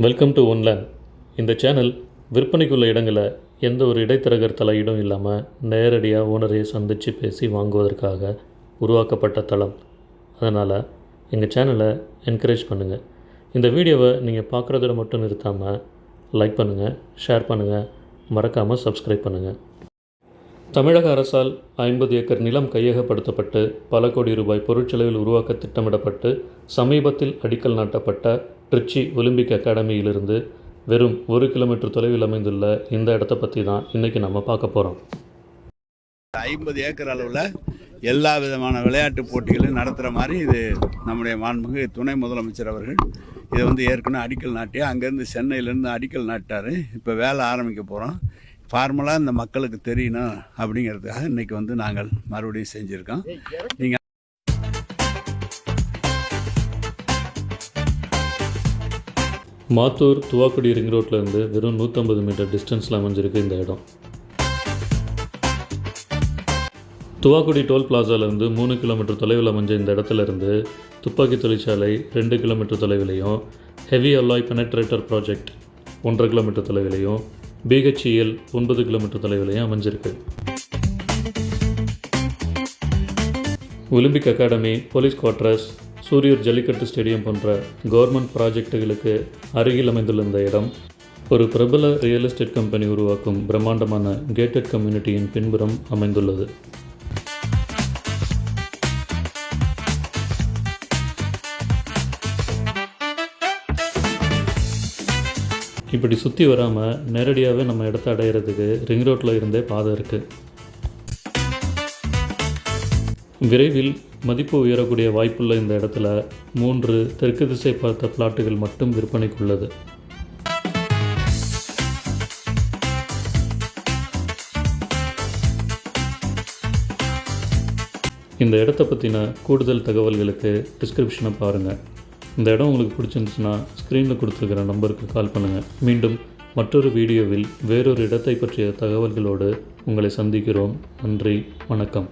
Welcome to ஒன்லேண்ட். இந்த channel விற்பனைக்குள்ள இடங்களை எந்த ஒரு இடைத்தரகர் தலையீடும் இல்லாமல் நேரடியாக ஓனரையை சந்தித்து பேசி வாங்குவதற்காக உருவாக்கப்பட்ட தளம். அதனால் எங்கள் சேனலை என்கரேஜ் பண்ணுங்கள். இந்த வீடியோவை நீங்கள் பார்க்குறதோட மட்டும் நிறுத்தாமல் லைக் பண்ணுங்கள், ஷேர் பண்ணுங்கள், மறக்காமல் சப்ஸ்கிரைப் பண்ணுங்கள். தமிழக அரசால் 50 ஏக்கர் நிலம் கையகப்படுத்தப்பட்டு பல கோடி ரூபாய் பொருட்செலவில் உருவாக்க திட்டமிடப்பட்டு சமீபத்தில் அடிக்கல் நாட்டப்பட்ட திருச்சி ஒலிம்பிக் அகாடமியிலிருந்து வெறும் 1 கிலோமீட்டர் தொலைவில் அமைந்துள்ள இந்த இடத்த பற்றி தான் இன்றைக்கி நம்ம பார்க்க போகிறோம். 50 ஏக்கர் அளவில் எல்லா விதமான விளையாட்டு போட்டிகளையும் நடத்துகிற மாதிரி இது நம்முடைய மாண்புமிகு துணை முதலமைச்சர் அவர்கள் இதை ஏற்கனவே அடிக்கல் நாட்டி அங்கேருந்து சென்னையிலேருந்து அடிக்கல் நாட்டார். இப்போ வேலை ஆரம்பிக்க போகிறோம். ஃபார்மலாக இந்த மக்களுக்கு தெரியணும் அப்படிங்கிறதுக்காக இன்றைக்கி நாங்கள் மறுபடியும் செஞ்சுருக்கோம். நீங்கள் மாத்தூர் துவாக்குடி ரிங் ரோட்லேருந்து வெறும் 150 மீட்டர் டிஸ்டன்ஸில் அமைஞ்சிருக்கு இந்த இடம். துவாக்குடி டோல் பிளாசாலேருந்து 3 கிலோமீட்டர் தொலைவில் அமைஞ்ச இந்த இடத்துலேருந்து துப்பாக்கி தொழிற்சாலை 2 கிலோமீட்டர் தொலைவிலையும், heavy alloy penetrator project 1.5 kilometre தொலைவிலையும், BHEL 9 கிலோமீட்டர் தொலைவிலையும் அமைஞ்சிருக்கு. Olympic academy, police quarters, Suriyur jallikattu stadium போன்ற கவர்மெண்ட் ப்ராஜெக்டுகளுக்கு அருகில் அமைந்துள்ள இந்த இடம் ஒரு பிரபல ரியல் எஸ்டேட் கம்பெனி உருவாக்கும் பிரம்மாண்டமான கேட்டட் கம்யூனிட்டியின் பின்புறம் அமைந்துள்ளது. இப்படி சுற்றி வராமல் நேரடியாகவே நம்ம இடத்த அடையிறதுக்கு ரிங் ரோட்டில் இருந்தே பாதை இருக்குது. விரைவில் மதிப்பு உயரக்கூடிய வாய்ப்புள்ள இந்த இடத்துல 3 தெற்கு திசை பார்த்த பிளாட்டுகள் மட்டும் விற்பனைக்குள்ளது. இந்த இடத்த பற்றின கூடுதல் தகவல்களுக்கு டிஸ்கிரிப்ஷனை பாருங்கள். இந்த இடம் உங்களுக்கு பிடிச்சிருந்துச்சுன்னா ஸ்க்ரீனில் கொடுத்துருக்கிற நம்பருக்கு கால் பண்ணுங்கள். மீண்டும் மற்றொரு வீடியோவில் வேறொரு இடத்தை பற்றிய தகவல்களோடு உங்களை சந்திக்கிறோம். நன்றி, வணக்கம்.